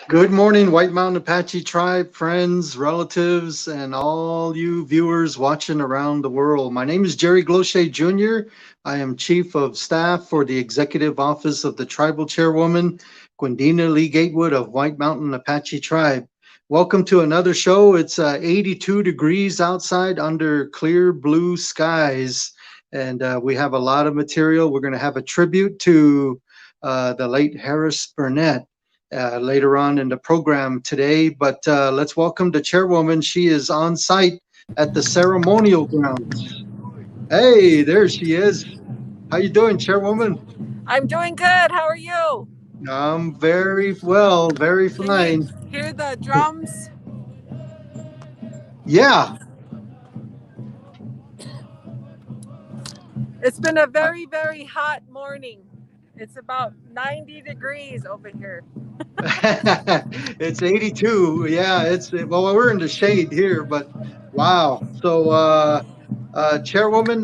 Good morning, White Mountain Apache tribe, friends, relatives, and all you viewers watching around the world. My name is Jerry Glochet Jr. I am Chief of Staff for the Executive Office of the Tribal Chairwoman, Gwendena Lee-Gatewood of White Mountain Apache tribe. Welcome to another show. It's 82 degrees outside under clear blue skies, and we have a lot of material. We're going to have a tribute to the late Harris Burnett later on in the program today. But let's welcome the chairwoman. She is on site at the ceremonial grounds. Hey, there she is. How you doing, chairwoman? I'm doing good. How are you? I'm very well, very Can you fine. hear the drums? Yeah. It's been a very, very hot morning. It's about 90 degrees over here. It's 82. Yeah, well, we're in the shade here, but wow. So Chairwoman,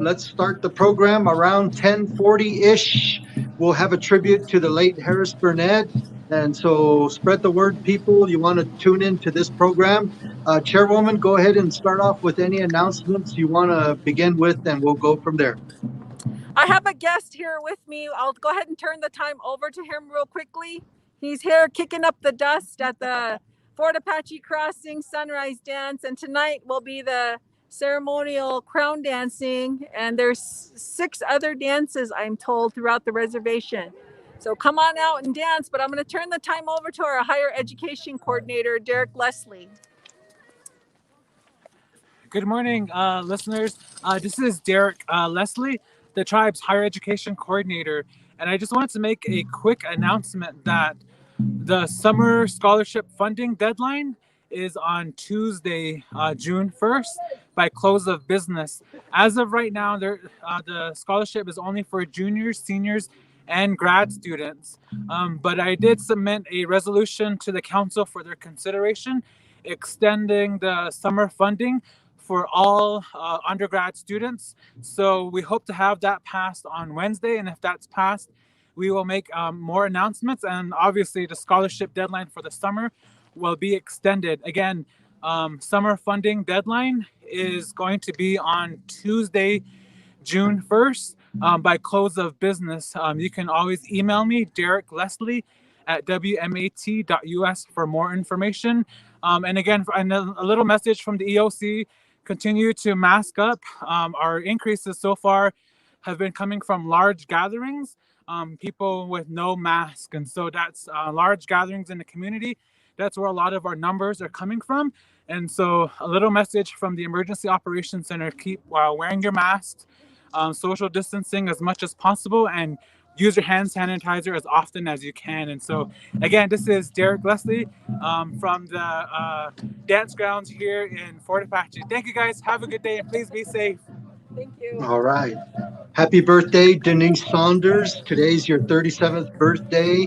let's start the program around 10:40-ish. We'll have a tribute to the late Harris Burnett. And so spread the word, people. You want to tune into this program. Chairwoman, go ahead and start off with any announcements you want to begin with, and we'll go from there. I have a guest here with me. I'll go ahead and turn the time over to him real quickly. He's here kicking up the dust at the Fort Apache Crossing Sunrise Dance, and tonight will be the ceremonial crown dancing, and there's 6 other dances, I'm told, throughout the reservation. So come on out and dance, but I'm going to turn the time over to our higher education coordinator, Derek Leslie. Good morning, listeners. This is Derek Leslie, the tribe's higher education coordinator, and I just wanted to make a quick announcement that the summer scholarship funding deadline is on Tuesday, June 1st, by close of business. As of right now, the scholarship is only for juniors, seniors, and grad students. But I did submit a resolution to the council for their consideration, extending the summer funding for all undergrad students. So we hope to have that passed on Wednesday. And if that's passed, we will make more announcements. And obviously the scholarship deadline for the summer will be extended. Again, summer funding deadline is going to be on Tuesday, June 1st by close of business. You can always email me, Derek Leslie, at wmat.us for more information. And again, a little message from the EOC, continue to mask up. Our increases so far have been coming from large gatherings, people with no mask. And so that's large gatherings in the community. That's where a lot of our numbers are coming from. And so a little message from the Emergency Operations Center, keep wearing your masks, social distancing as much as possible, and use your hand sanitizer as often as you can. And so, again, this is Derek Leslie from the dance grounds here in Fort Apache. Thank you, guys. Have a good day, and please be safe. Thank you. All right. Happy birthday, Denise Saunders. Today's your 37th birthday.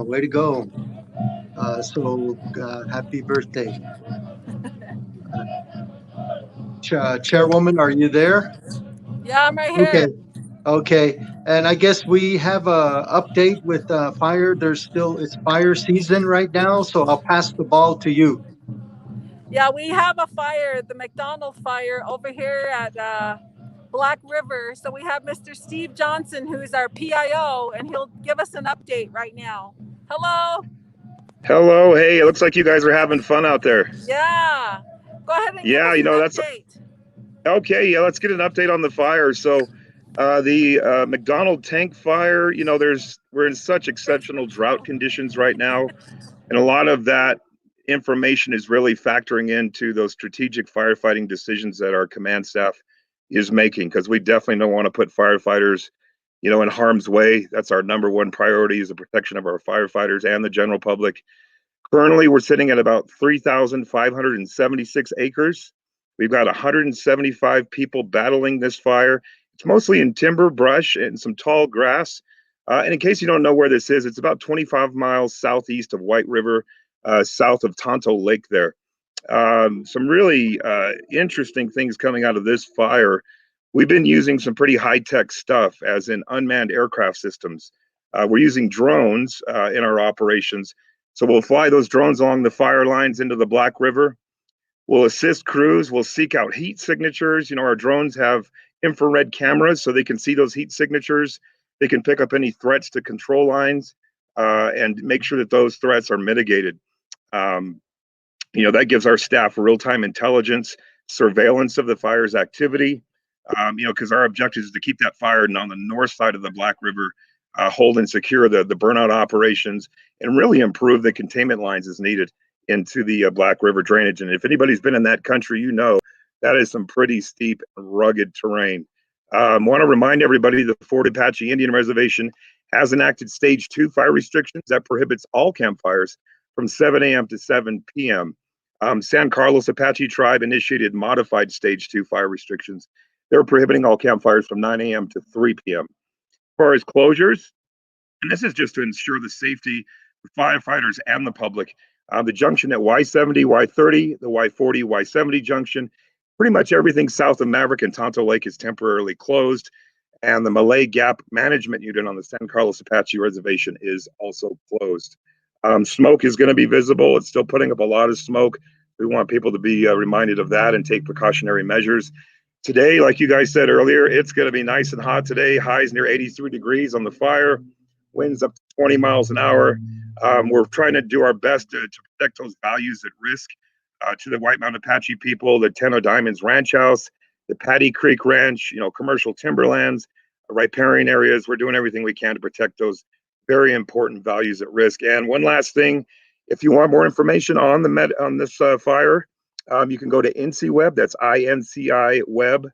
Way to go. Happy birthday. Chairwoman, are you there? Yeah, I'm right Okay. here. Okay. And I guess we have a update with fire. It's fire season right now, so I'll pass the ball to you. Yeah, we have a fire, the McDonald fire, over here at Black River. So we have Mr. Steve Johnson, who's our PIO, and he'll give us an update right now. Hello. Hello. Hey, it looks like you guys are having fun out there. Yeah. Go ahead and give us an update. Okay. Yeah, let's get an update on the fire. So the McDonald tank fire, we're in such exceptional drought conditions right now. And a lot of that information is really factoring into those strategic firefighting decisions that our command staff is making, because we definitely don't want to put firefighters, in harm's way. That's our number one priority, is the protection of our firefighters and the general public. Currently, we're sitting at about 3,576 acres. We've got 175 people battling this fire. It's mostly in timber, brush, and some tall grass. And in case you don't know where this is, it's about 25 miles southeast of White River, south of Tonto Lake there. Some really interesting things coming out of this fire. We've been using some pretty high-tech stuff, as in unmanned aircraft systems. We're using drones in our operations So we'll fly those drones along the fire lines into the Black River. We'll assist crews. We'll seek out heat signatures. You know, our drones have infrared cameras so they can see those heat signatures. They can pick up any threats to control lines and make sure that those threats are mitigated. You know, that gives our staff real-time intelligence, surveillance of the fire's activity, you know, because our objective is to keep that fire on the north side of the Black River, hold and secure the burnout operations, and really improve the containment lines as needed into the Black River drainage. And if anybody's been in that country, you know that is some pretty steep and rugged terrain. Want to remind everybody the Fort Apache Indian Reservation has enacted Stage 2 fire restrictions that prohibits all campfires from 7 a.m. to 7 p.m. San Carlos Apache Tribe initiated modified Stage 2 fire restrictions. They're prohibiting all campfires from 9 a.m. to 3 p.m. As far as closures, and this is just to ensure the safety of firefighters and the public, the junction at Y70, Y30, the Y40, Y70 junction, pretty much everything south of Maverick and Tonto Lake is temporarily closed. And the Malay Gap Management Unit on the San Carlos Apache Reservation is also closed. Smoke is going to be visible. It's still putting up a lot of smoke. We want people to be reminded of that and take precautionary measures. Today, like you guys said earlier, it's going to be nice and hot today. Highs near 83 degrees on the fire. Winds up to 20 miles an hour. We're trying to do our best to protect those values at risk to the White Mountain Apache people, the Ten Diamonds Ranch House, the Patty Creek Ranch, you know, commercial timberlands, riparian areas. We're doing everything we can to protect those very important values at risk. And one last thing, if you want more information on this fire, you can go to INCIWeb. That's INCIweb.gov,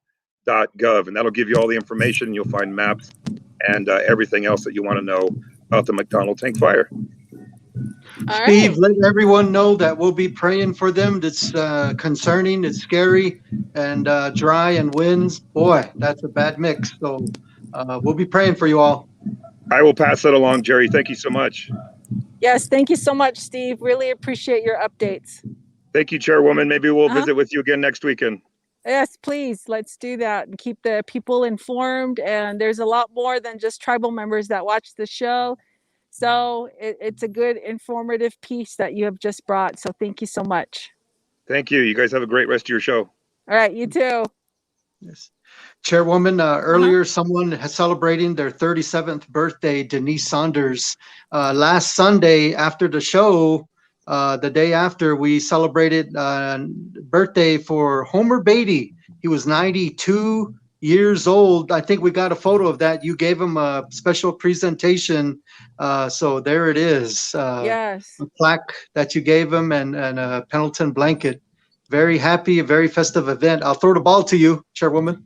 and that'll give you all the information. You'll find maps and everything else that you want to know about the McDonald Tank Fire. All Steve, right. let everyone know that we'll be praying for them. It's concerning, it's scary, and dry and winds. Boy, that's a bad mix. So we'll be praying for you all. I will pass that along, Jerry. Thank you so much. Yes, thank you so much, Steve. Really appreciate your updates. Thank you, Chairwoman. Maybe we'll visit with you again next weekend. Yes, please. Let's do that and keep the people informed. And there's a lot more than just tribal members that watch the show. So it's a good informative piece that you have just brought. So thank you so much. Thank you. You guys have a great rest of your show. All right, you too. Yes. Chairwoman, earlier someone is celebrating their 37th birthday, Denise Saunders. Last Sunday after the show, the day after, we celebrated birthday for Homer Beatty. He was 92 years old. I think we got a photo of that. You gave him a special presentation. So there it is. Yes. A plaque that you gave him and a Pendleton blanket. Very happy, a very festive event. I'll throw the ball to you, Chairwoman.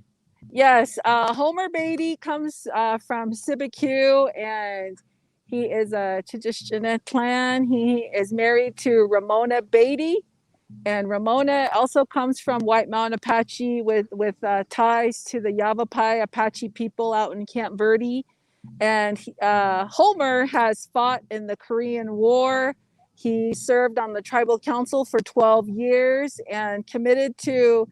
Yes. Homer Beatty comes from Sibique, and he is a Chichishinit clan. He is married to Ramona Beatty, and Ramona also comes from White Mountain Apache with ties to the Yavapai Apache people out in Camp Verde. And Homer has fought in the Korean War. He served on the tribal council for 12 years and committed to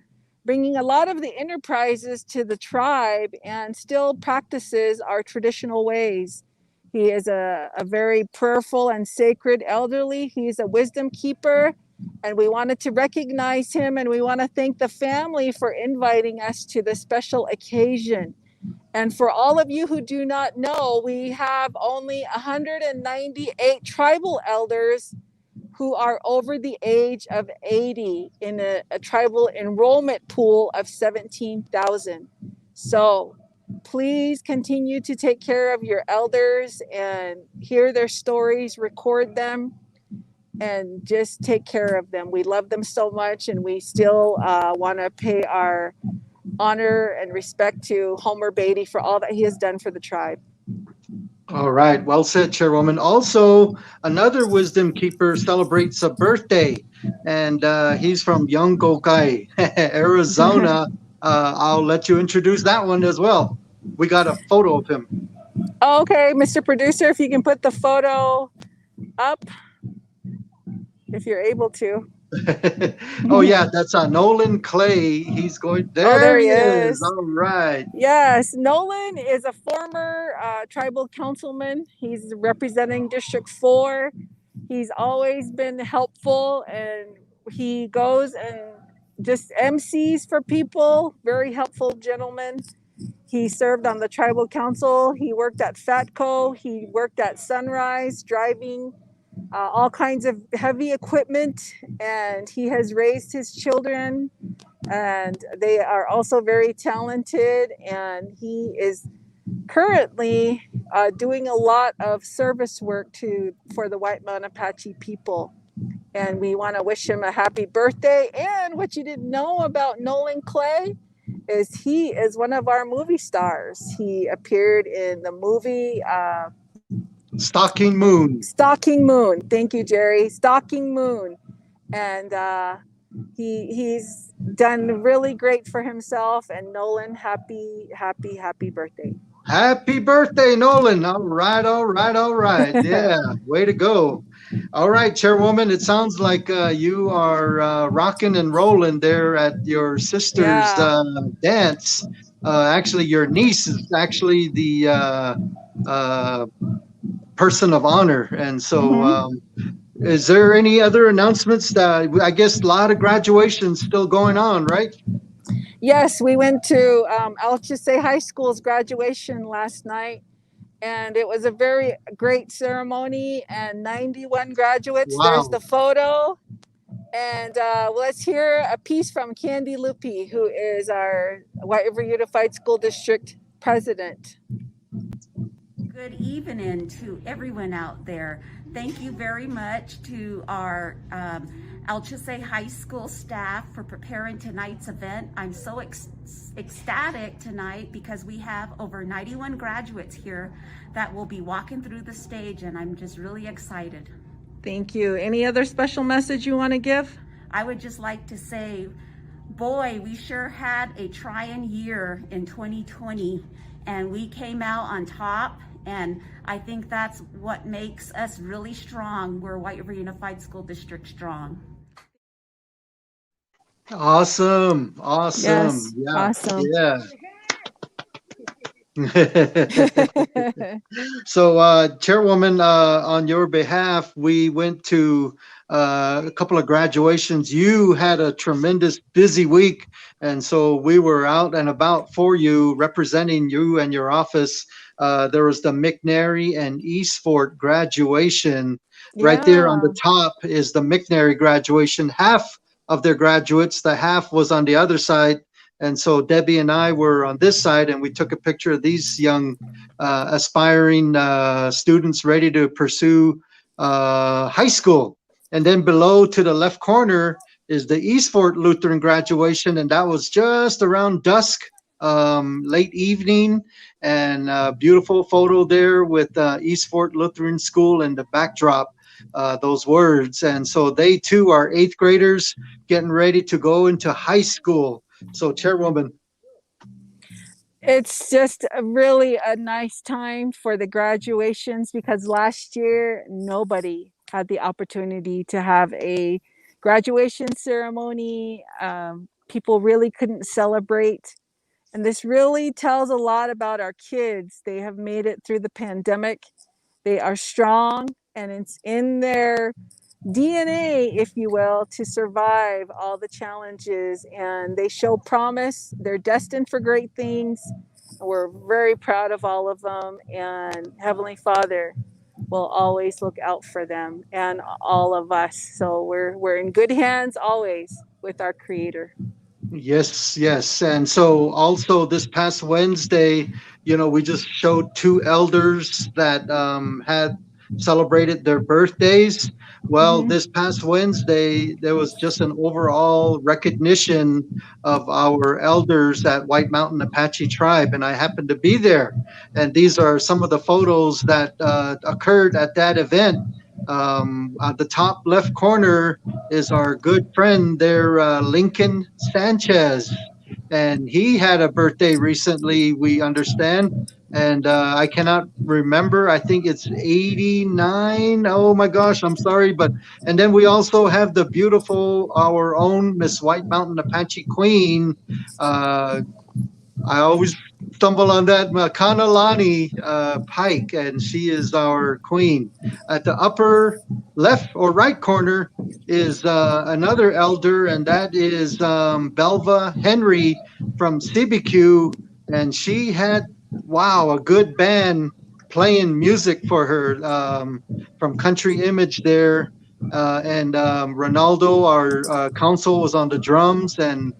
bringing a lot of the enterprises to the tribe and still practices our traditional ways. He is a very prayerful and sacred elderly. He's a wisdom keeper, and we wanted to recognize him, and we want to thank the family for inviting us to this special occasion. And for all of you who do not know, we have only 198 tribal elders who are over the age of 80 in a tribal enrollment pool of 17,000. So please continue to take care of your elders and hear their stories, record them, and just take care of them. We love them so much, and we still want to pay our honor and respect to Homer Beatty for all that he has done for the tribe. All right. Well said, Chairwoman. Also, another wisdom keeper celebrates a birthday, and he's from Yongokai, Arizona. I'll let you introduce that one as well. We got a photo of him. Okay, Mr. Producer, if you can put the photo up, if you're able to. Oh yeah, that's Nolan Clay. He's going there. Oh, there he is. is. All right. Yes, Nolan is a former tribal councilman. He's representing District 4. He's always been helpful, and he goes and just MCs for people. Very helpful gentleman. He served on the tribal council. He worked at FATCO. He worked at Sunrise, driving all kinds of heavy equipment, and he has raised his children, and they are also very talented. And he is currently doing a lot of service work for the White Mountain Apache people. And we want to wish him a happy birthday. And what you didn't know about Nolan Clay is he is one of our movie stars. He appeared in the movie Stalking Moon. Stalking Moon. Thank you, Jerry. Stalking Moon. And he's done really great for himself. And Nolan, happy birthday. Happy birthday, Nolan. All right, all right, all right. Yeah, way to go. All right, Chairwoman, it sounds like you are rocking and rolling there at your sister's dance. Actually, your niece is actually the person of honor. And so is there any other announcements? I guess a lot of graduations still going on, right? Yes, we went to Alchese High School's graduation last night, and it was a very great ceremony, and 91 graduates. Wow. There's the photo. And let's hear a piece from Candy Lupi, who is our White River Unified School District president. Good evening to everyone out there. Thank you very much to our Alchese High School staff for preparing tonight's event. I'm so ecstatic tonight because we have over 91 graduates here that will be walking through the stage, and I'm just really excited. Thank you. Any other special message you want to give? I would just like to say, boy, we sure had a trying year in 2020, and we came out on top. And I think that's what makes us really strong. We're White River Unified School District strong. Awesome. Awesome. Yes, yeah. awesome. Yeah. So, Chairwoman, on your behalf, we went to a couple of graduations. You had a tremendous busy week, and so we were out and about for you, representing you and your office. There was the McNary and East Fort graduation. Right there on the top is the McNary graduation. Half of their graduates, the half was on the other side. And so Debbie and I were on this side, and we took a picture of these young aspiring students ready to pursue high school. And then below to the left corner is the East Fort Lutheran graduation, and that was just around dusk, late evening, and a beautiful photo there with East Fort Lutheran School in the backdrop, those words. And so they too are 8th graders getting ready to go into high school. So, Chairwoman. It's just really a nice time for the graduations, because last year nobody had the opportunity to have a graduation ceremony. People really couldn't celebrate. And this really tells a lot about our kids. They have made it through the pandemic. They are strong, and it's in their DNA, if you will, to survive all the challenges, and they show promise. They're destined for great things. We're very proud of all of them, and Heavenly Father will always look out for them and all of us. So we're in good hands always with our Creator. Yes, yes. And so also this past Wednesday, we just showed 2 elders that had celebrated their birthdays. Well, this past Wednesday, there was just an overall recognition of our elders at White Mountain Apache Tribe, and I happened to be there. And these are some of the photos that occurred at that event. At the top left corner is our good friend there, Lincoln Sanchez. And he had a birthday recently, we understand. And I cannot remember. I think it's 89. Oh my gosh, I'm sorry. And then we also have the beautiful, our own Miss White Mountain Apache Queen, I always stumble on that Makanalani Pike, and she is our queen. At the upper left or right corner is another elder, and that is Belva Henry from CBQ, and she had, wow, a good band playing music for her from Country Image there. And Ronaldo, our counsel, was on the drums, and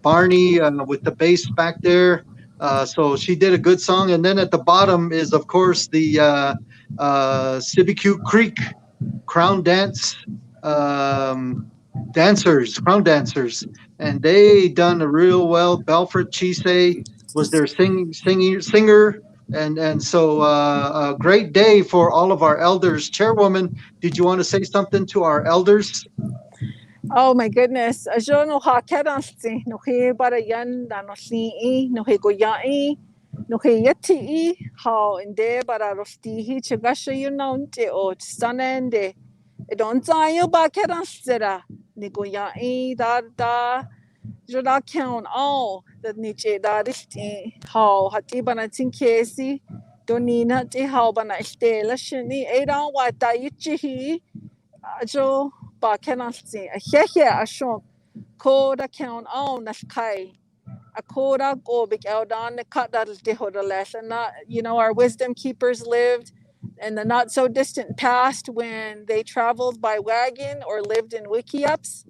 Barney with the bass back there. So she did a good song. And then at the bottom is, of course, the Sibicu Creek Crown Dance Crown dancers, and they done a real well. Belford Chise was their singer. And so a great day for all of our elders. Chairwoman, did you want to say something to our elders? Oh my goodness. Ajo no ha kedansi no he bara yan da no si no he goyai no he yeti how inde bara rosti hi chagasha you know nte o sanende e don zayo ba kedansira ni goyai da joda count all the niche da risti how hati bana tinkesi donina te how bana stela shini e don wa da yichi ajo ba kenansi a hehe a shon ko da count on na kai a koda go big out on the cut that de hodalas and not our wisdom keepers lived in the not so distant past when they traveled by wagon or lived in wiki-ups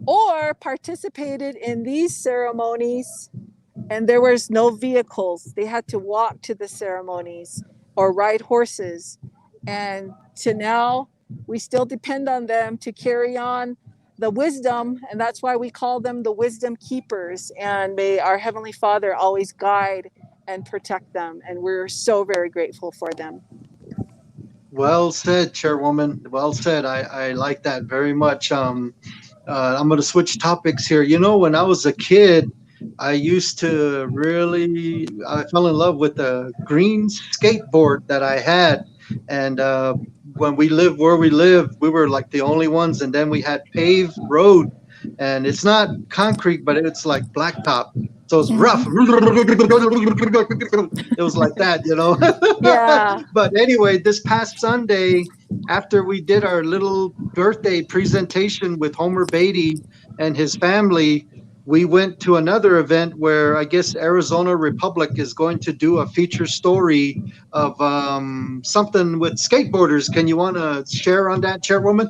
or participated in these ceremonies, and there was no vehicles. They had to walk to the ceremonies or ride horses, and to now we still depend on them to carry on the wisdom, and that's why we call them the wisdom keepers. And may our Heavenly Father always guide and protect them, and we're so very grateful for them. Well said, Chairwoman. Well said. I like that very much. I'm going to switch topics here. You know, when I was a kid, I used to I fell in love with the green skateboard that I had. And when we lived where we lived, we were like the only ones. And then we had paved road, and it's not concrete, but it's like blacktop. So it's rough. It was like that, you know? Yeah. But anyway, this past Sunday, after we did our little birthday presentation with Homer Beatty and his family, we went to another event where I guess Arizona Republic is going to do a feature story of something with skateboarders. Can you want to share on that, Chairwoman?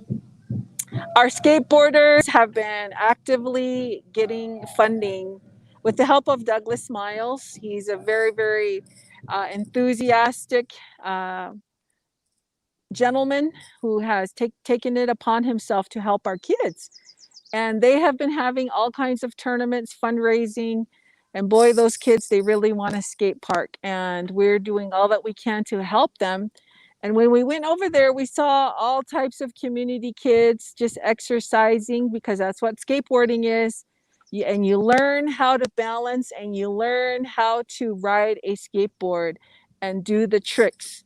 Our skateboarders have been actively getting funding with the help of Douglas Miles. He's a very, very enthusiastic gentleman who has taken it upon himself to help our kids. And they have been having all kinds of tournaments, fundraising, and boy, those kids, they really want a skate park. And we're doing all that we can to help them. And when we went over there, we saw all types of community kids just exercising, because that's what skateboarding is. And you learn how to balance, and you learn how to ride a skateboard and do the tricks.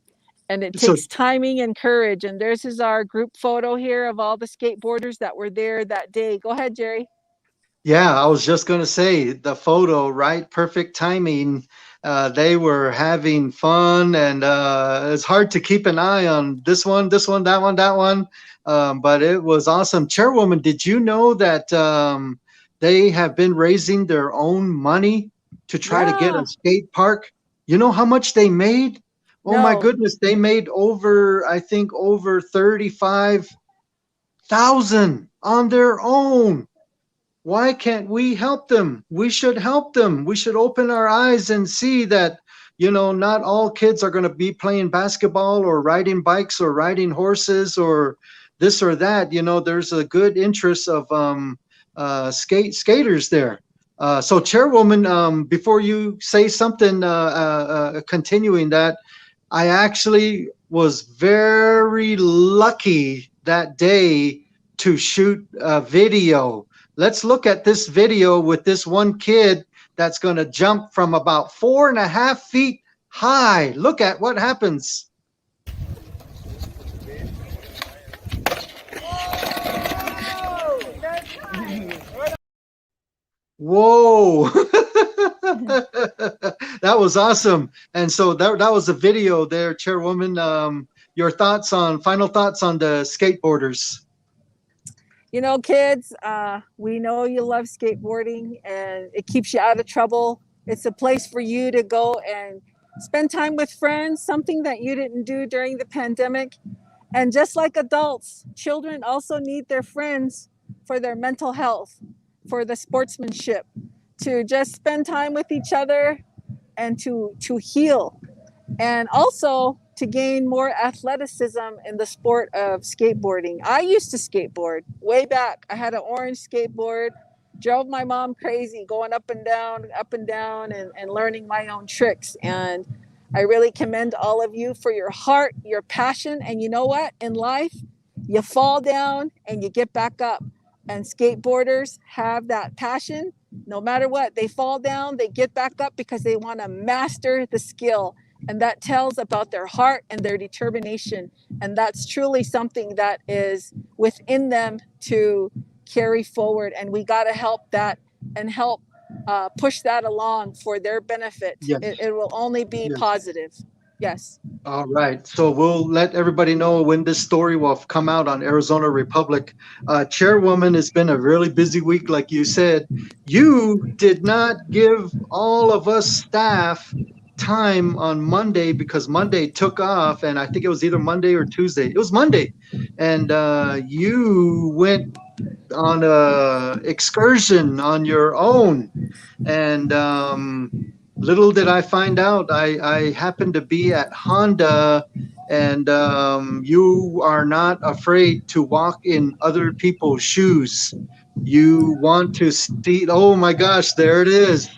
And it takes timing and courage. And there's our group photo here of all the skateboarders that were there that day. Go ahead, Jerry. Yeah, I was just going to say the photo, right? Perfect timing. They were having fun, and it's hard to keep an eye on this one, that one. But it was awesome. Chairwoman, did you know that they have been raising their own money to try to get a skate park? You know how much they made? Oh my goodness, they made I think over 35,000 on their own. Why can't we help them? We should help them. We should open our eyes and see that, not all kids are going to be playing basketball or riding bikes or riding horses or this or that. There's a good interest of skaters there. So Chairwoman, before you say something, continuing that, I actually was very lucky that day to shoot a video. Let's look at this video with this one kid that's going to jump from about 4.5 feet high. Look at what happens. Whoa. That was awesome. And so that was a video there, Chairwoman. Your final thoughts on the skateboarders. You know, kids, we know you love skateboarding and it keeps you out of trouble. It's a place for you to go and spend time with friends, something that you didn't do during the pandemic. And just like adults, children also need their friends for their mental health, for the sportsmanship, to just spend time with each other and to heal. And also to gain more athleticism in the sport of skateboarding. I used to skateboard way back. I had an orange skateboard, drove my mom crazy, going up and down, and learning my own tricks. And I really commend all of you for your heart, your passion. And you know what? In life, you fall down and you get back up. And skateboarders have that passion. No matter what, they fall down, they get back up because they want to master the skill. And that tells about their heart and their determination. And that's truly something that is within them to carry forward. And we got to help that and help push that along for their benefit. Yes. It will only be Yes. positive. Yes. All right. So we'll let everybody know when this story will come out on Arizona Republic. Chairwoman, it's been a really busy week, like you said. You did not give all of us staff time on Monday because Monday took off, and I think it was either Monday or Tuesday. It was Monday. And you went on a excursion on your own. And little did I find out, I happened to be at Honda, and you are not afraid to walk in other people's shoes. You want to see, oh my gosh, there it is.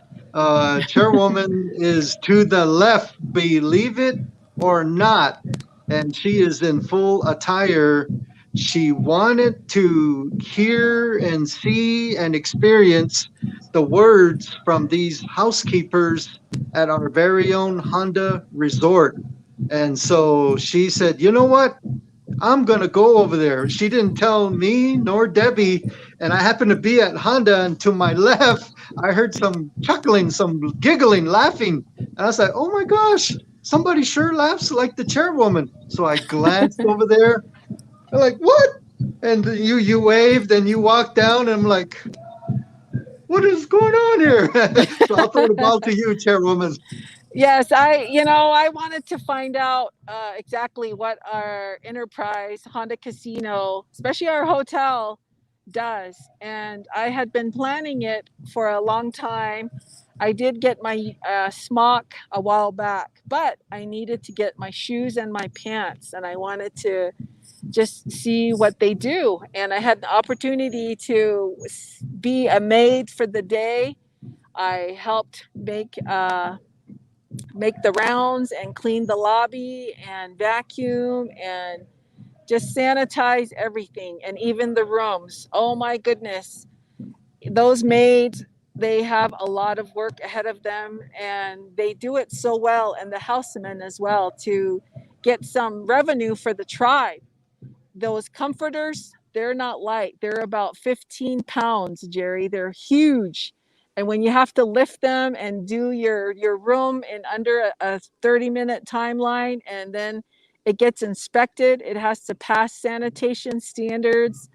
Chairwoman is to the left, believe it or not, and she is in full attire. She wanted to hear and see and experience the words from these housekeepers at our very own Honda resort. And so she said, you know what? I'm going to go over there. She didn't tell me nor Debbie. And I happened to be at Honda, and to my left, I heard some chuckling, some giggling, laughing. And I was like, oh my gosh, somebody sure laughs like the Chairwoman. So I glanced over there. I'm like, what? And you waved and you walked down, and I'm like, what is going on here? So I'll throw the ball to you, Chairwoman. Yes, I wanted to find out exactly what our enterprise Honda Casino, especially our hotel, does. And I had been planning it for a long time. I did get my smock a while back, but I needed to get my shoes and my pants, and I wanted to just see what they do. And I had the opportunity to be a maid for the day. I helped make the rounds and clean the lobby and vacuum and just sanitize everything, and even the rooms. Oh my goodness. Those maids, they have a lot of work ahead of them, and they do it so well, and the housemen as well, to get some revenue for the tribe. Those comforters, they're not light. They're about 15 pounds, Jerry. They're huge. And when you have to lift them and do your room in under a 30-minute timeline, and then it gets inspected, it has to pass sanitation standards.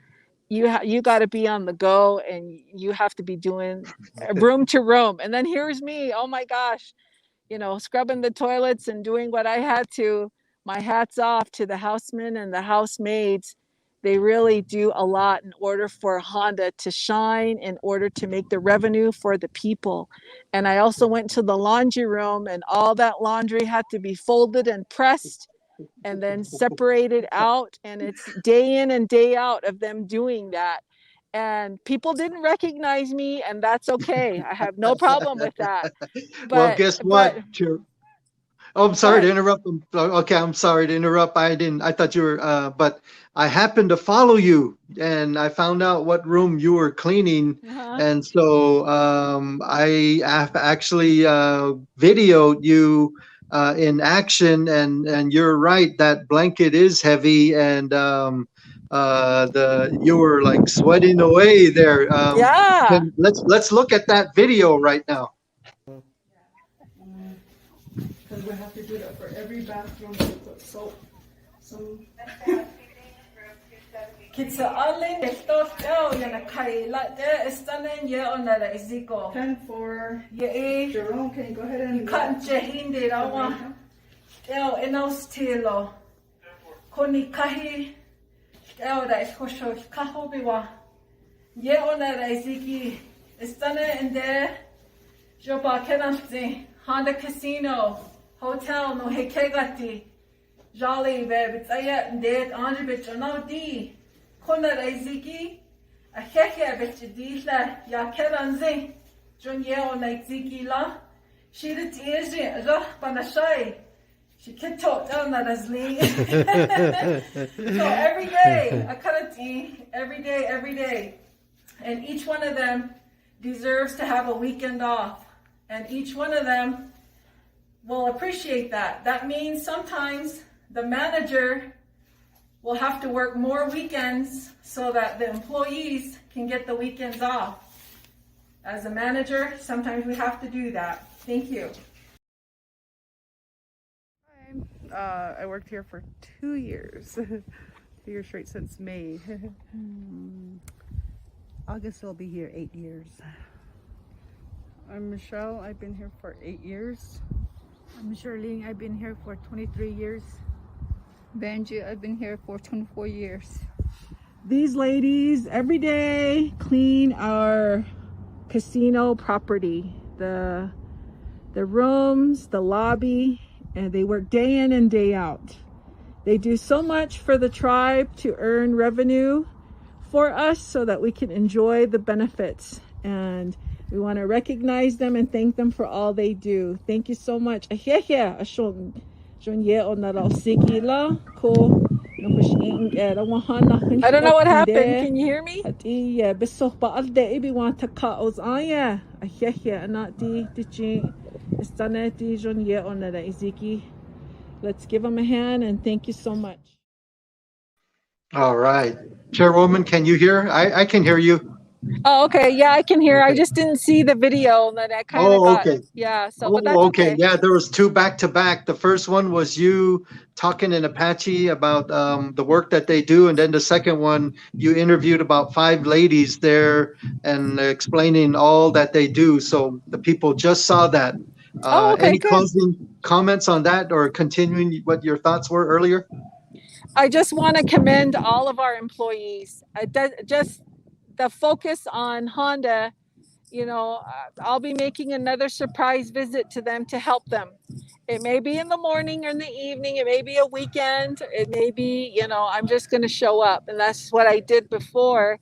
You got to be on the go, and you have to be doing room to room. And then here's me, oh my gosh, scrubbing the toilets and doing what I had to. My hat's off to the housemen and the housemaids. They really do a lot in order for Honda to shine, in order to make the revenue for the people. And I also went to the laundry room, and all that laundry had to be folded and pressed and then separated out. And it's day in and day out of them doing that. And people didn't recognize me, and that's okay. I have no problem with that. But, well, guess what? Oh, I'm sorry to interrupt. Okay, I'm sorry to interrupt. I thought you were, but I happened to follow you, and I found out what room you were cleaning. And so I actually videoed you in action, and you're right, that blanket is heavy, and you were like sweating away there. Yeah. Let's look at that video right now. because we have to do that for every bathroom to put soap. Some Kitsa alin estof tao yana kai la de estanen ye ona la iziko. 10 for Ye Jerome. Can you go ahead and kat jehinde rawa. Tao enos tilo. Koni kahi tao da iskosho kaho biwa. Ye ona la iziki estane ende joba kenanzi Honda Casino Hotel no hekegati. Jolly babe, it's ayat dead anje bitch no di. Kona reiziki a heke bitch dila ya keranzi. Jun yeo na ziki la. She the tieji rah banashai. She kito down that as Lee. So every day, I cut every day. And each one of them deserves to have a weekend off. And each one of them will appreciate that. That means sometimes the manager will have to work more weekends so that the employees can get the weekends off. As a manager, sometimes we have to do that. Thank you. I worked here for 2 years. 2 years straight since May. August will be here 8 years. I'm Michelle. I've been here for 8 years. I'm Charlene. I've been here for 23 years. Benji, I've been here for 24 years. These ladies every day clean our casino property, the rooms, the lobby, and they work day in and day out. They do so much for the tribe to earn revenue for us so that we can enjoy the benefits, and we want to recognize them and thank them for all they do. Thank you so much. I don't know what happened. Can you hear me? Let's give them a hand and thank you so much. All right. Chairwoman, can you hear? I can hear you. Oh, okay. Yeah, I can hear. Okay. I just didn't see the video that I kind of got. Okay. Yeah, so but that's Okay. okay. Yeah, there was 2 back to back. The first one was you talking in Apache about the work that they do, and then the second one you interviewed about 5 ladies there and explaining all that they do. So the people just saw that. Oh, okay, Any good. closing comments on that, or continuing what your thoughts were earlier? I just want to commend all of our employees. Just the focus on Honda, I'll be making another surprise visit to them to help them. It may be in the morning or in the evening. It may be a weekend. It may be, I'm just going to show up. And that's what I did before.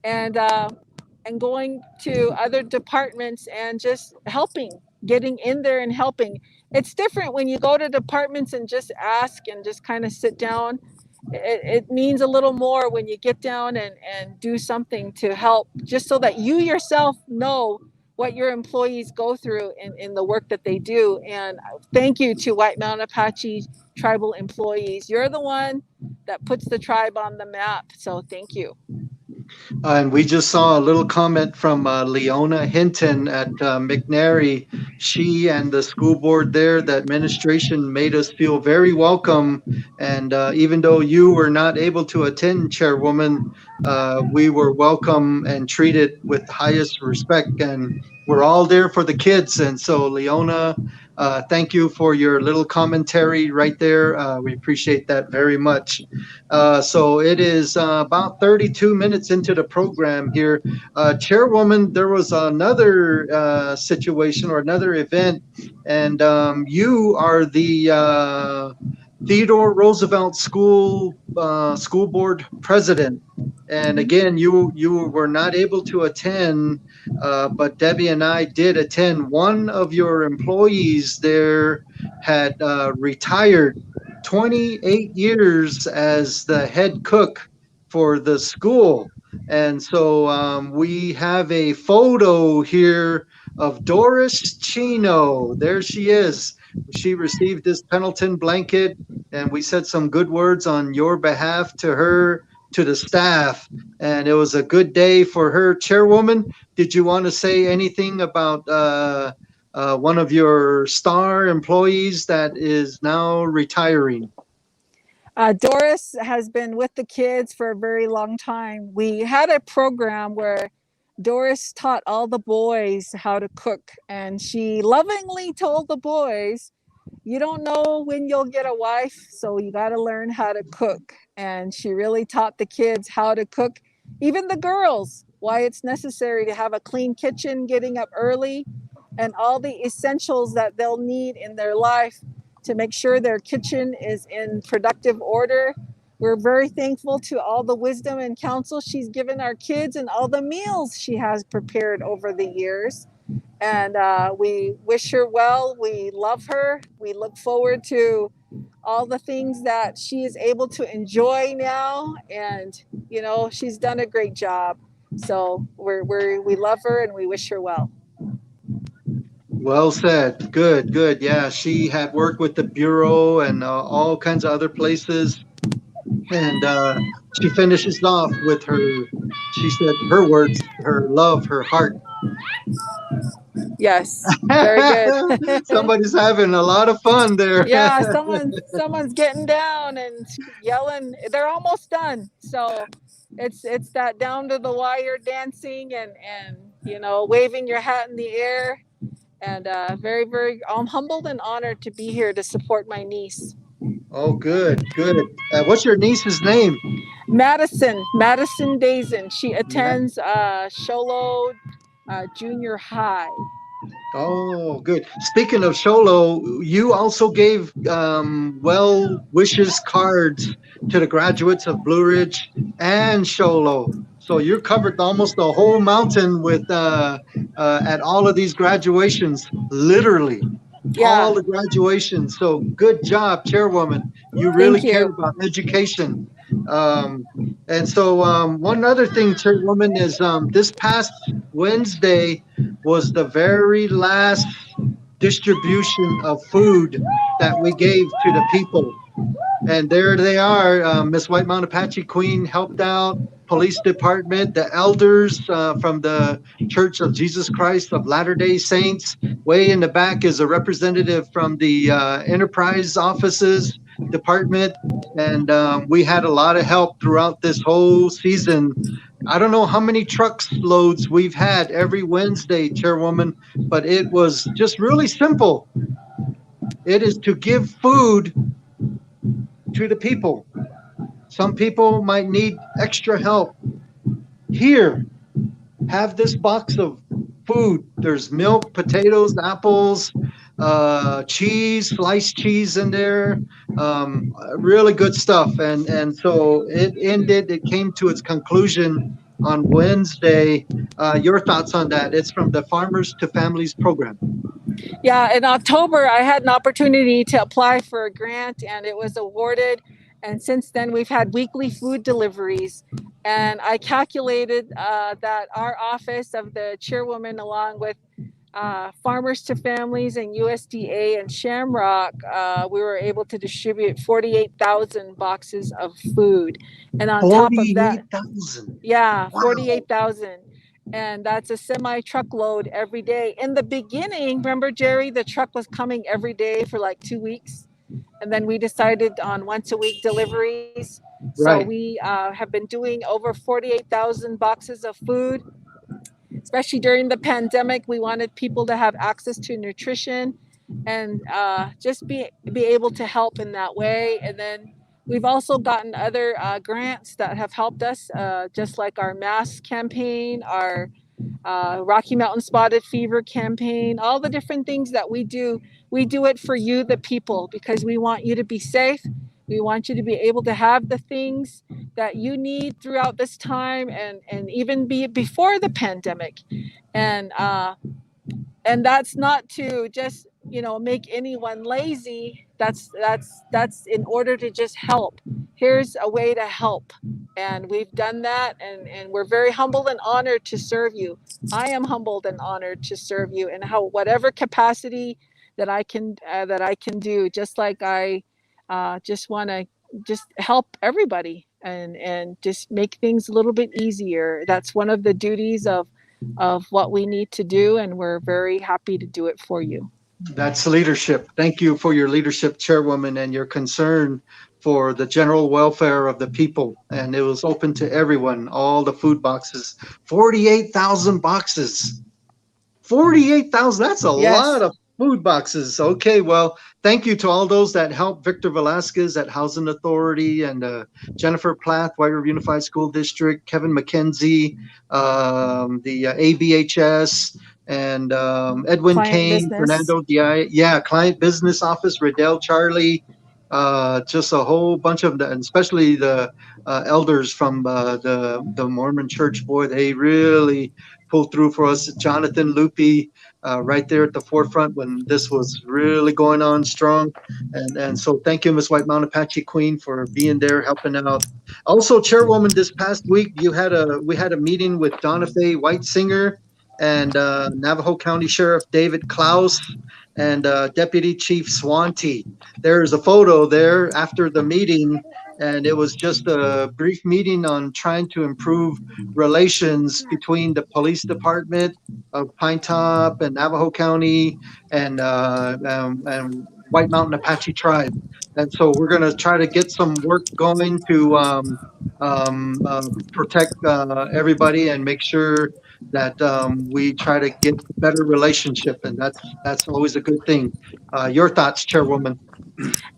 And going to other departments and just helping, getting in there and helping. It's different when you go to departments and just ask and just kind of sit down. It means a little more when you get down and do something to help, just so that you yourself know what your employees go through in the work that they do. And thank you to White Mountain Apache tribal employees. You're the one that puts the tribe on the map. So thank you. And we just saw a little comment from Leona Hinton at McNary. She and the school board there, the administration, made us feel very welcome. And even though you were not able to attend, Chairwoman, we were welcome and treated with highest respect. And we're all there for the kids. And so, Leona, thank you for your little commentary right there. We appreciate that very much. So it is about 32 minutes into the program here. Chairwoman, there was another situation or another event, and you are the Theodore Roosevelt School Board President. And again, you were not able to attend, but Debbie and I did attend. One of your employees there had retired 28 years as the head cook for the school. And so we have a photo here of Doris Chino. There she is. She received this Pendleton blanket, and we said some good words on your behalf to her, to the staff, and it was a good day for her. Chairwoman, did you want to say anything about one of your star employees that is now retiring? Doris has been with the kids for a very long time. We had a program where Doris taught all the boys how to cook, and she lovingly told the boys, you don't know when you'll get a wife, so you got to learn how to cook. And she really taught the kids how to cook, even the girls, why it's necessary to have a clean kitchen, getting up early, and all the essentials that they'll need in their life to make sure their kitchen is in productive order. We're very thankful to all the wisdom and counsel she's given our kids and all the meals she has prepared over the years. And we wish her well. We love her. We look forward to all the things that she is able to enjoy now. And, you know, she's done a great job. So we love her and we wish her well. Well said. Good, good. Yeah, she had worked with the Bureau and all kinds of other places. And she finishes off with she said her words, her love, her heart. Yes, very good. Somebody's having a lot of fun there. Yeah, someone's getting down and yelling. They're almost done. So it's that down to the wire dancing and you know, waving your hat in the air. And very, very, I'm humbled and honored to be here to support my niece. Oh, good, good. What's your niece's name? Madison Dazen. She attends Sholo Junior High. Oh, good. Speaking of Sholo, you also gave well wishes cards to the graduates of Blue Ridge and Sholo. So you're covered almost the whole mountain with at all of these graduations, literally. Yeah. All the graduations. So good job, Chairwoman. You really care about education. And so one other thing, Chairwoman, is this past Wednesday was the very last distribution of food that we gave to the people. And there they are. Miss White Mount Apache Queen helped out, police department, the elders from the Church of Jesus Christ of Latter-day Saints. Way in the back is a representative from the enterprise offices department. And we had a lot of help throughout this whole season. I don't know how many trucks loads we've had every Wednesday, Chairwoman, but it was just really simple. It is to give food to the people. Some people might need extra help. Here, have this box of food. There's milk, potatoes, apples, cheese, sliced cheese in there. Really good stuff. And so it came to its conclusion on Wednesday. Your thoughts on that? It's from the Farmers to Families program. Yeah, in October, I had an opportunity to apply for a grant and it was awarded. And since then, we've had weekly food deliveries. And I calculated that our office of the chairwoman, along with Farmers to Families and USDA and Shamrock, we were able to distribute 48,000 boxes of food. And on top of that, 48,000. Yeah, wow. 48,000. And that's a semi-truckload every day. In the beginning, remember, Jerry, the truck was coming every day for like 2 weeks. And then we decided on once-a-week deliveries. Right. So we have been doing over 48,000 boxes of food. Especially during the pandemic, we wanted people to have access to nutrition and just be able to help in that way. And then we've also gotten other grants that have helped us, just like our mask campaign, our Rocky Mountain Spotted Fever campaign, all the different things that we do. We do it for you, the people, because we want you to be safe. We want you to be able to have the things that you need throughout this time and even before the pandemic. And that's not to just, you know, make anyone lazy. That's in order to just help. Here's a way to help. And we've done that, and we're very humbled and honored to serve you. I am humbled and honored to serve you in whatever capacity that I can do, just like I just want to just help everybody and just make things a little bit easier. That's one of the duties of of what we need to do, and we're very happy to do it for you. That's leadership. Thank you for your leadership, Chairwoman, and your concern for the general welfare of the people. And it was open to everyone, all the food boxes, 48,000 boxes. 48,000, that's a lot Yes. of food boxes. Okay, well, thank you to all those that helped Victor Velasquez at Housing Authority, and Jennifer Plath, White River Unified School District, Kevin McKenzie, the ABHS, and Edwin Client Kane, business. Fernando Di, Client Business Office, Riddell Charlie, just a whole bunch of them, and especially the elders from the Mormon Church. Boy, they really pulled through for us. Jonathan Lupi, right there at the forefront when this was really going on strong. And so thank you, Ms. White Mountain Apache Queen, for being there, helping out. Also, Chairwoman, this past week, we had a meeting with Donna Faye Whitesinger and Navajo County Sheriff David Klaus and Deputy Chief Swanty. There's a photo there after the meeting, and it was just a brief meeting on trying to improve relations between the police department of Pine Top and Navajo County and White Mountain Apache tribe. And so we're going to try to get some work going to protect everybody and make sure that we try to get better relationship, and that's always a good thing. Your thoughts, Chairwoman?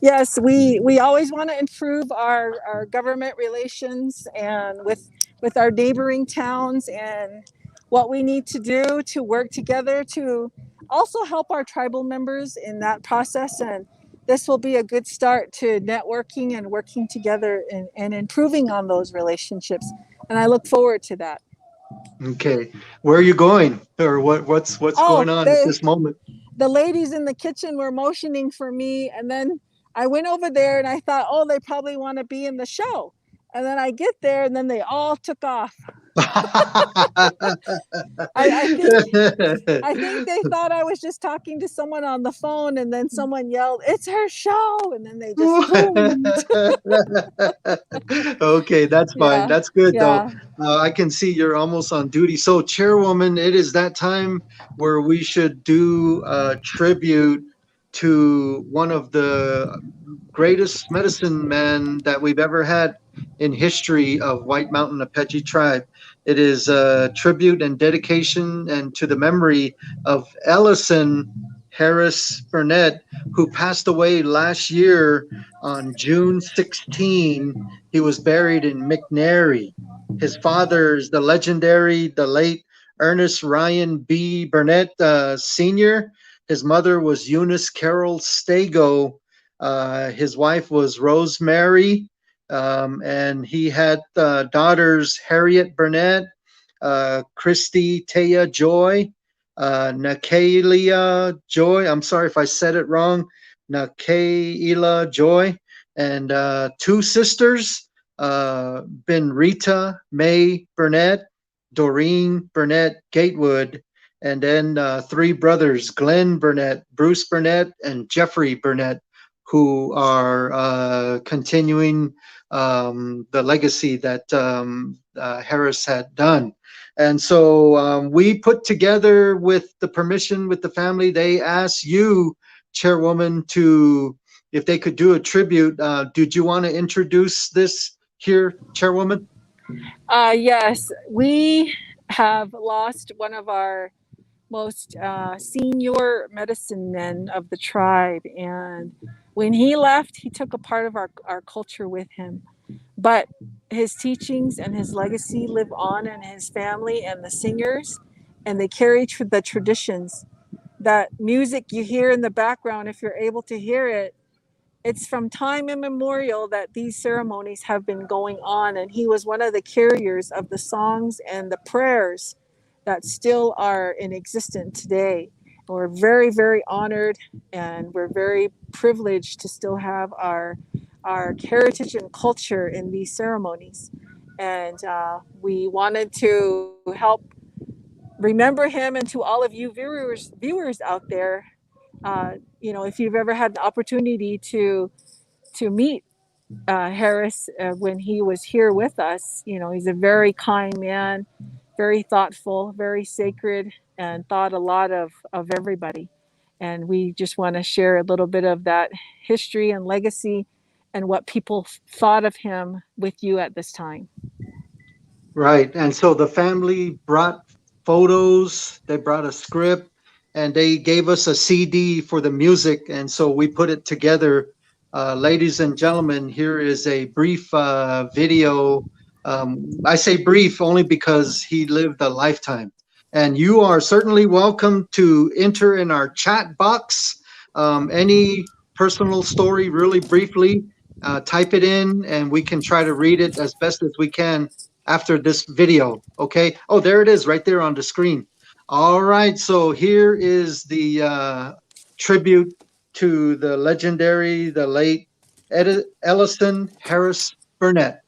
Yes, we always want to improve our government relations and with our neighboring towns, and what we need to do to work together to also help our tribal members in that process. And this will be a good start to networking and working together and improving on those relationships. And I look forward to that. Okay, where are you going, or what's going on at this moment? The ladies in the kitchen were motioning for me, and then I went over there and I thought, oh, they probably want to be in the show. And then I get there and then they all took off. I think they thought I was just talking to someone on the phone, and then someone yelled, "It's her show!" And then they just Okay, that's fine. Yeah, That's good yeah. though. I can see you're almost on duty. So, Chairwoman, it is that time where we should do a tribute to one of the greatest medicine men that we've ever had in history of White Mountain Apache tribe. It is a tribute and dedication and to the memory of Ellison Harris Burnett, who passed away last year on June 16. He was buried in McNary. His father is the legendary, the late Ernest Ryan B. Burnett Sr. His mother was Eunice Carroll Stago. His wife was Rosemary, and he had daughters Harriet Burnett, Christy Taya Joy, Nakalia Joy. I'm sorry if I said it wrong. Nakaila Joy, and two sisters, Benrita May Burnett, Doreen Burnett Gatewood, and then three brothers, Glenn Burnett, Bruce Burnett, and Jeffrey Burnett, who are continuing the legacy that Harris had done. And so we put together, with the permission with the family, they asked you, Chairwoman, to, if they could do a tribute. Did you want to introduce this here, Chairwoman? Yes, we have lost one of our most senior medicine men of the tribe. And when he left, he took a part of our culture with him. But his teachings and his legacy live on in his family and the singers, and they carry the traditions. That music you hear in the background, if you're able to hear it, it's from time immemorial that these ceremonies have been going on. And he was one of the carriers of the songs and the prayers that still are in existence today. We're very, very honored, and we're very privileged to still have our heritage and culture in these ceremonies. And we wanted to help remember him. And to all of you viewers out there, if you've ever had the opportunity to meet Harris when he was here with us, he's a very kind man. very thoughtful, very sacred, and thought a lot of everybody. And we just want to share a little bit of that history and legacy and what people thought of him with you at this time. Right. And so the family brought photos, they brought a script, and they gave us a CD for the music. And so we put it together. Ladies and gentlemen, here is a brief video. I say brief only because he lived a lifetime. And you are certainly welcome to enter in our chat box any personal story, really briefly. Type it in, and we can try to read it as best as we can after this video. Okay. Oh, there it is right there on the screen. All right. So here is the tribute to the legendary, the late Ellison Harris Burnett.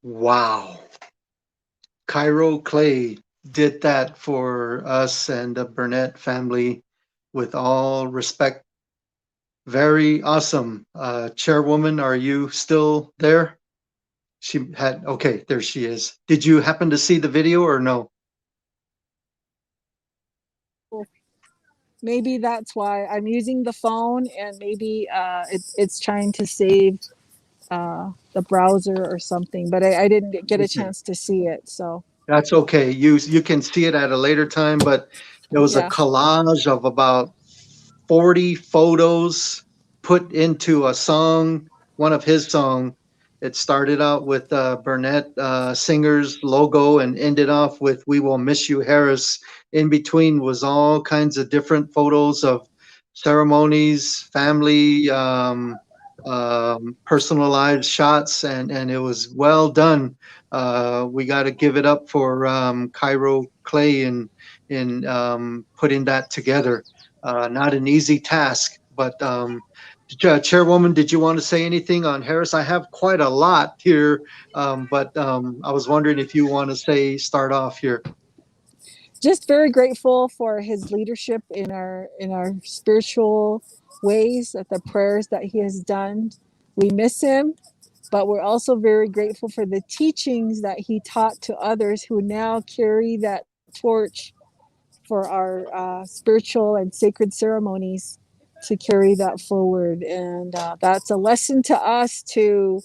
Wow. Cairo Clay did that for us and the Burnett family with all respect Very awesome. Chairwoman, are you still there? Okay, there she is. Did you happen to see the video or no? Maybe that's why I'm using the phone, and maybe it's trying to save the browser or something. But I didn't get a Okay. chance to see it. So That's okay. You can see it at a later time, but it was a yeah. collage of about 40 photos put into a song, one of his song. It started out with Burnett Singer's logo and ended off with "We Will Miss You, Harris." In between was all kinds of different photos of ceremonies, family, personalized shots, and it was well done. We got to give it up for Cairo Clay in putting that together. Not an easy task, but Chairwoman, did you want to say anything on Harris? I have quite a lot here, but I was wondering if you want to start off here. Just very grateful for his leadership in our spiritual ways, at the prayers that he has done. We miss him, but we're also very grateful for the teachings that he taught to others who now carry that torch for our spiritual and sacred ceremonies, to carry that forward. And that's a lesson to us, to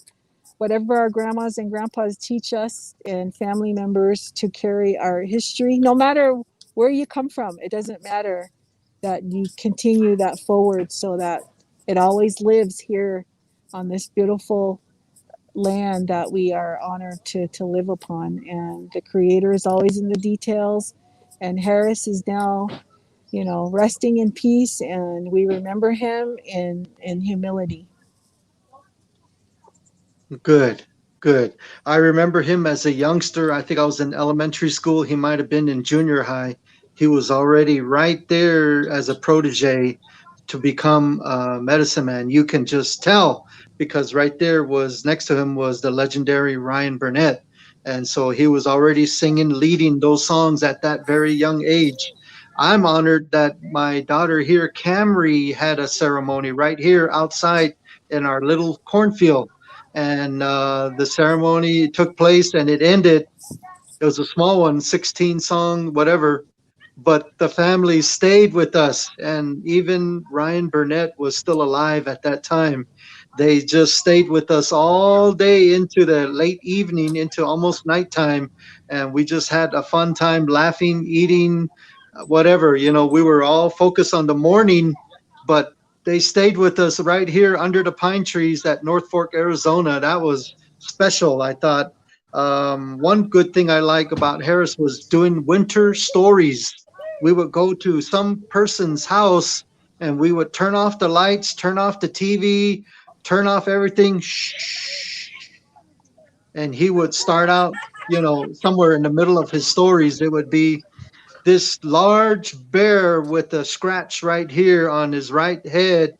whatever our grandmas and grandpas teach us and family members, to carry our history, no matter where you come from. It doesn't matter, that you continue that forward so that it always lives here on this beautiful land that we are honored to live upon. And the creator is always in the details. And Harris is now, resting in peace, and we remember him in humility. Good, good. I remember him as a youngster. I think I was in elementary school. He might have been in junior high. He was already right there as a protege to become a medicine man. You can just tell because right there was next to him was the legendary Ryan Burnett. And so he was already singing, leading those songs at that very young age. I'm honored that my daughter here, Camry, had a ceremony right here outside in our little cornfield, and the ceremony took place and it ended. It was a small one, 16 song, whatever, but the family stayed with us. And even Ryan Burnett was still alive at that time. They just stayed with us all day into the late evening, into almost nighttime. And we just had a fun time laughing, eating, whatever. We were all focused on the morning, but they stayed with us right here under the pine trees at North Fork, Arizona. That was special, I thought. One good thing I like about Harris was doing winter stories. We would go to some person's house and we would turn off the lights, turn off the TV, turn off everything. Shh. And he would start out, somewhere in the middle of his stories. It would be this large bear with a scratch right here on his right head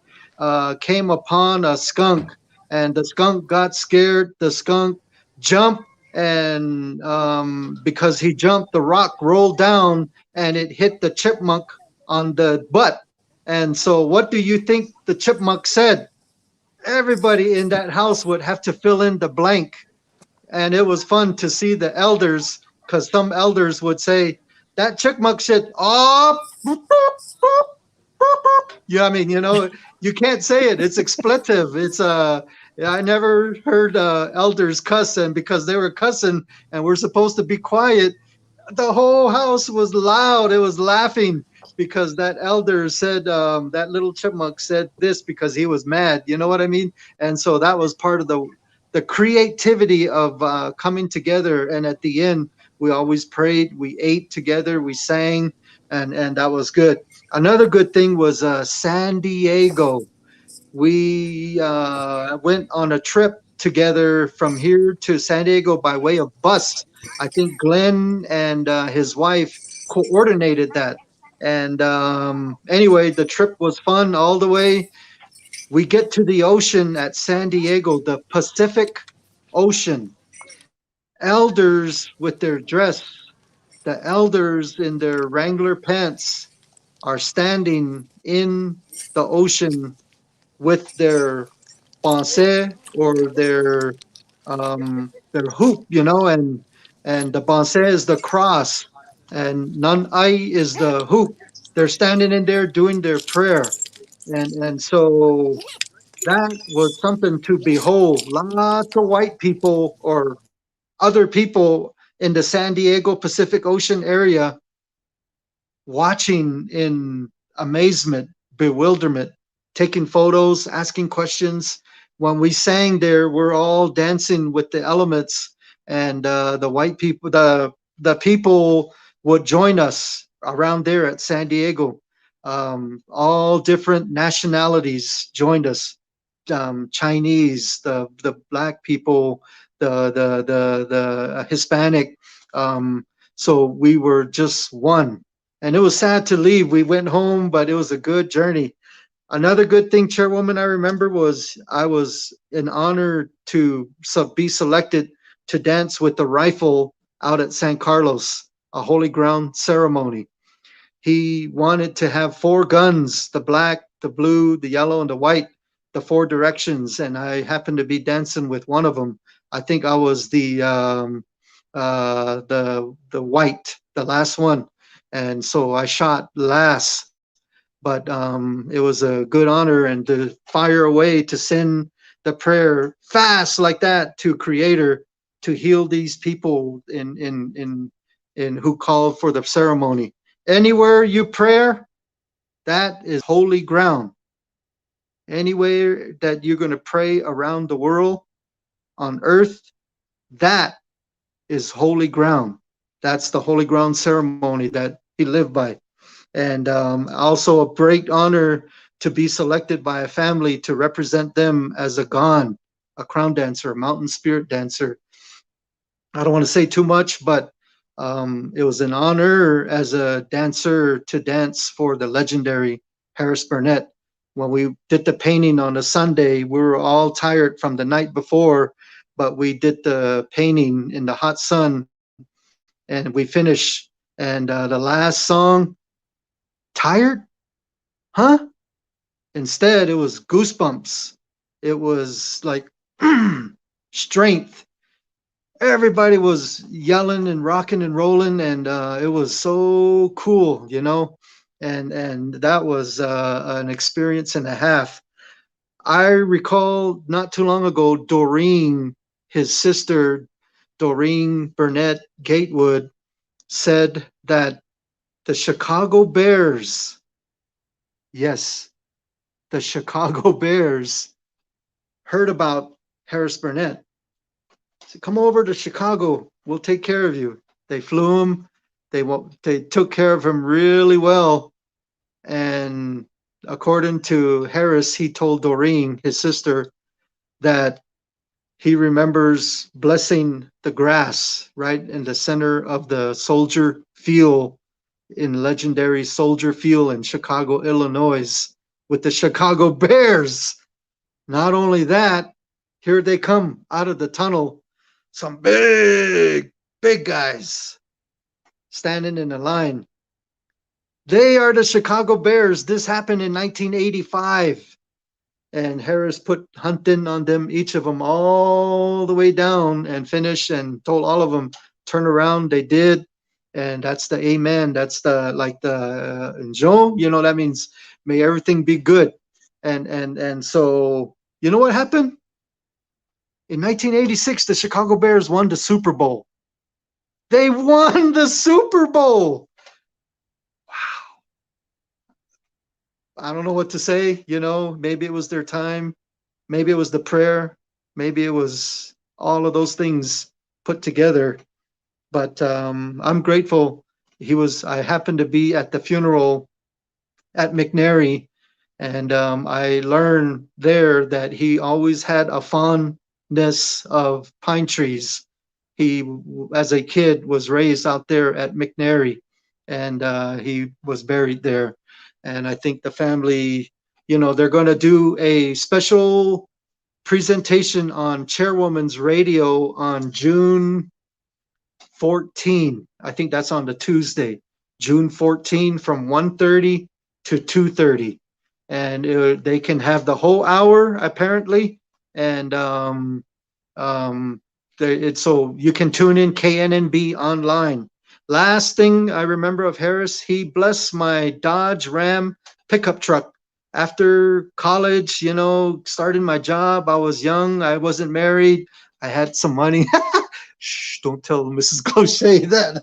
came upon a skunk, and the skunk got scared. The skunk jumped, and because he jumped, the rock rolled down and it hit the chipmunk on the butt. And so, what do you think the chipmunk said? Everybody in that house would have to fill in the blank. And it was fun to see the elders, because some elders would say, that chipmunk said, oh, yeah, I mean, you can't say it. It's expletive. I never heard elders cuss, and because they were cussing and we're supposed to be quiet, the whole house was loud. It was laughing because that elder said, that little chipmunk said this because he was mad. You know what I mean? And so that was part of the creativity of coming together. And at the end, we always prayed, we ate together, we sang, and that was good. Another good thing was San Diego. We went on a trip together from here to San Diego by way of bus. I think Glenn and his wife coordinated that. And anyway, the trip was fun all the way. We get to the ocean at San Diego, the Pacific Ocean. Elders with their dress, the elders in their Wrangler pants are standing in the ocean with their pensée or their hoop, you know, and the pensée is the cross, and nun ai is the hoop. They're standing in there doing their prayer, and so that was something to behold. Lots of white people or other people in the San Diego Pacific Ocean area watching in amazement, bewilderment, taking photos, asking questions. When we sang there, we're all dancing with the elements, and the white people, the people would join us around there at San Diego. All different nationalities joined us. Chinese, the black people, the Hispanic. So we were just one, and it was sad to leave. We went home, but it was a good journey. Another good thing, Chairwoman, I remember was I was in honor to be selected to dance with the rifle out at San Carlos, a holy ground ceremony. He wanted to have four guns: the black, the blue, the yellow, and the white, the four directions. And I happened to be dancing with one of them. I think I was the white, the last one, and so I shot last. But it was a good honor, and to fire away to send the prayer fast like that to Creator to heal these people in who called for the ceremony. Anywhere you prayer, that is holy ground. Anywhere that you're going to pray around the world on earth, that is holy ground. That's the holy ground ceremony that he lived by. And also a great honor to be selected by a family to represent them as a Gan, a crown dancer, a mountain spirit dancer. I don't want to say too much, but it was an honor as a dancer to dance for the legendary Harris Burnett. When we did the painting on a Sunday, we were all tired from the night before, but we did the painting in the hot sun, and we finished. And the last song, Tired? Huh? Instead, it was goosebumps. It was like strength. Everybody was yelling and rocking and rolling, and it was so cool, you know. And that was an experience and a half. I recall not too long ago, Doreen, his sister, Doreen Burnett Gatewood, said that the Chicago Bears, yes, the Chicago Bears heard about Harris Burnett. Said, come over to Chicago. We'll take care of you. They flew him. They took care of him really well. And according to Harris, he told Doreen, his sister, that he remembers blessing the grass right in the center of the Soldier Field, in legendary Soldier Field in Chicago, Illinois, with the Chicago Bears. Not only that, here they come out of the tunnel, some big guys standing in a line. They are the Chicago Bears. This happened in 1985. And Harris put hunting on them, each of them, all the way down, and finished, and told all of them, turn around. They did. And that's the amen. That's the, like the Njo, you know, that means may everything be good. And so, you know what happened? In 1986, the Chicago Bears won the Super Bowl. They won the Super Bowl. Wow. I don't know what to say, you know, maybe it was their time. Maybe it was the prayer. Maybe it was all of those things put together. But I'm grateful. I happened to be at the funeral at McNary, and I learned there that he always had a fondness of pine trees. He, as a kid, was raised out there at McNary, and he was buried there. And I think the family, you know, they're going to do a special presentation on Chairwoman's Radio on June 14. I think that's on the Tuesday, June 14, from 1:30 to 2:30. and they can have the whole hour apparently, and so you can tune in KNNB online. Last thing I remember of Harris, he blessed my Dodge Ram pickup truck. After college, starting my job, I was young, I wasn't married, I had some money. Shh, don't tell Mrs. Cloche that.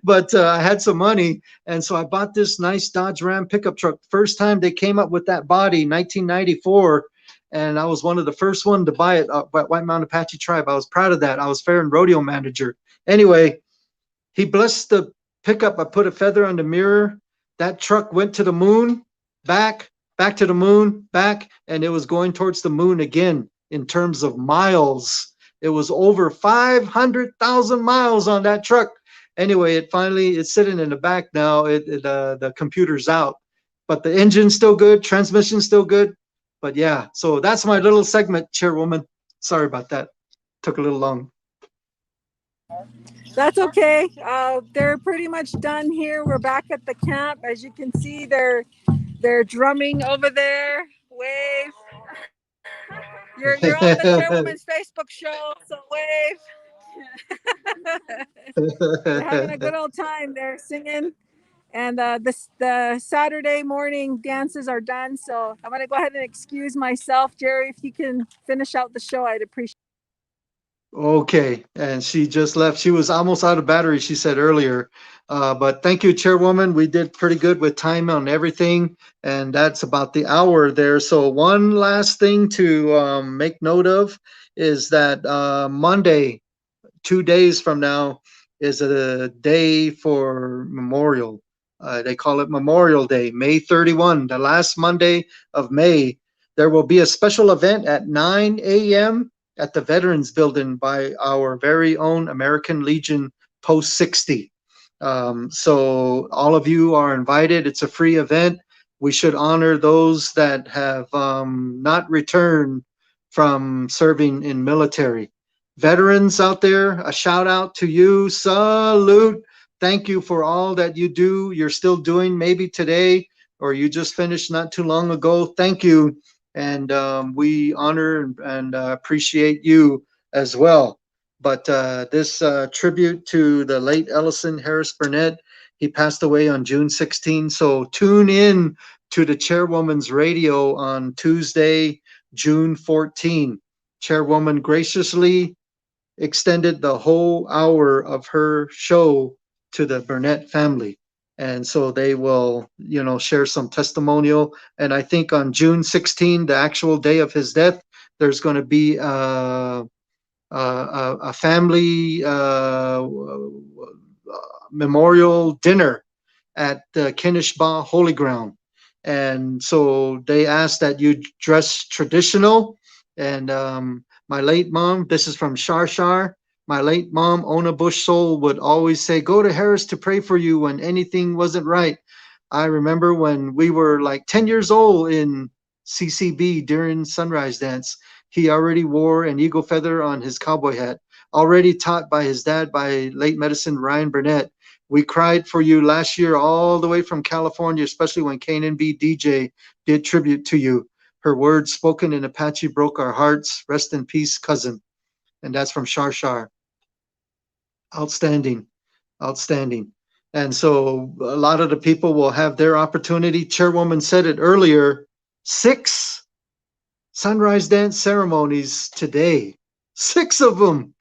But I had some money, and so I bought this nice Dodge Ram pickup truck. First time they came up with that body, 1994, and I was one of the first one to buy it at White Mountain Apache Tribe. I was proud of that. I was fair and rodeo manager. Anyway, he blessed the pickup. I put a feather on the mirror. That truck went to the moon, back to the moon, back, and it was going towards the moon again in terms of miles. It was over 500,000 miles on that truck. Anyway, it's sitting in the back now. The computer's out, but the engine's still good, transmission's still good. But yeah, so that's my little segment, Chairwoman. Sorry about that. Took a little long. That's okay. They're pretty much done here. We're back at the camp. As you can see, they're drumming over there. Wave. You're on the Chairwoman's Facebook show, so wave. They're having a good old time. They're singing. And the Saturday morning dances are done. So I'm going to go ahead and excuse myself. Jerry, if you can finish out the show, I'd appreciate it. Okay, and she just left. She was almost out of battery, she said earlier. But thank you, Chairwoman. We did pretty good with time on everything, and that's about the hour there. So one last thing to make note of is that Monday, 2 days from now, is a day for Memorial. They call it Memorial Day, May 31, the last Monday of May. There will be a special event at 9 a.m. at the Veterans Building by our very own American Legion Post 60. So all of you are invited. It's a free event. We should honor those that have not returned from serving in military. Veterans out there, a shout out to you. Salute. Thank you for all that you do. You're still doing maybe today, or you just finished not too long ago. Thank you. And we honor and appreciate you as well. But this tribute to the late Ellison Harris Burnett, he passed away on June 16. So tune in to the Chairwoman's radio on Tuesday, June 14. Chairwoman graciously extended the whole hour of her show to the Burnett family. And so they will, share some testimonial. And I think on June 16, the actual day of his death, there's going to be a family memorial dinner at the Kinishba Holy Ground. And so they asked that you dress traditional. And my late mom, this is from Shar, my late mom, Ona Bush Soul, would always say, go to Harris to pray for you when anything wasn't right. I remember when we were like 10 years old in CCB during Sunrise Dance, he already wore an eagle feather on his cowboy hat, already taught by his dad, by late Medicine Ryan Burnett. We cried for you last year all the way from California, especially when KNB DJ did tribute to you. Her words spoken in Apache broke our hearts. Rest in peace, cousin. And that's from Shar. Outstanding. And so a lot of the people will have their opportunity. Chairwoman said it earlier, 6 sunrise dance ceremonies today. 6 of them.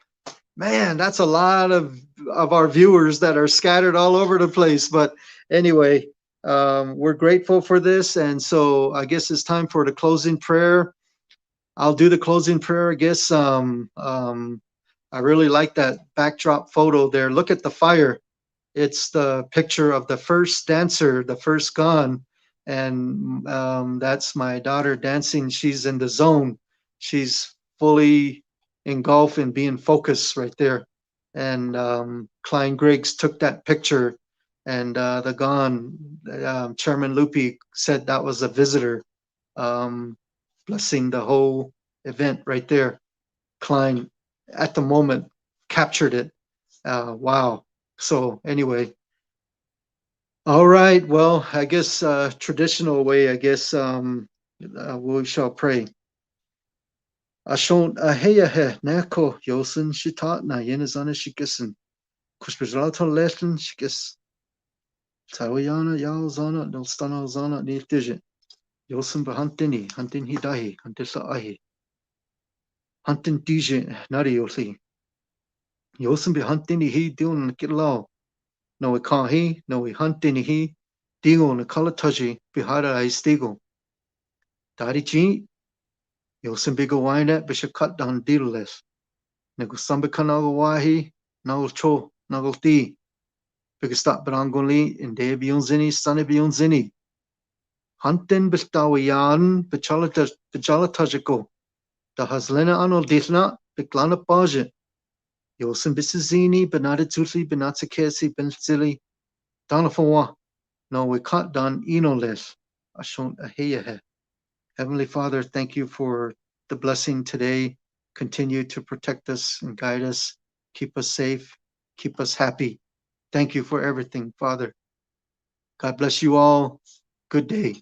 Man, that's a lot of our viewers that are scattered all over the place. But anyway, we're grateful for this. And so I guess it's time for the closing prayer. I'll do the closing prayer, I guess. I really like that backdrop photo there. Look at the fire. It's the picture of the first dancer, the first gone. And that's my daughter dancing. She's in the zone. She's fully engulfed in being focused right there. And Klein Griggs took that picture. And the gone, Chairman Lupi said that was a visitor blessing the whole event right there. Klein, at the moment, captured it. Wow. So anyway, All right. Well, I guess traditional way, I guess we shall pray. Ashon aheya he neko yosen shitat na yenazana shikisen. Kuspizalto lesson shikis. Tawayana yalzana nilstana zana ni digit. Yosen behantini, huntin hidahi, huntisa ahi. Huntin digit nari yosi. Yosen behantini he doing kitlaw. No we can't he, no we huntini he. Digo na kalataji bihara I stigo. Dari chi, yosen bigo wine bisha cut down dealless. Nego sambe kanago wahi, nagel cho, nagel ti. Bigistat Brangoli in de Bionzini, Sunny Bionzini. Huntin Bistawayan, Bichalatajiko. Da Haslena Anol Dithna, Biklana Baja. Yosin Bisizini, Benadituli, Benatsakesi, Benzili. Donafawa. No, we cut down Enoles. Ashon Aheyahe. Heavenly Father, thank you for the blessing today. Continue to protect us and guide us. Keep us safe. Keep us happy. Thank you for everything, Father. God bless you all. Good day.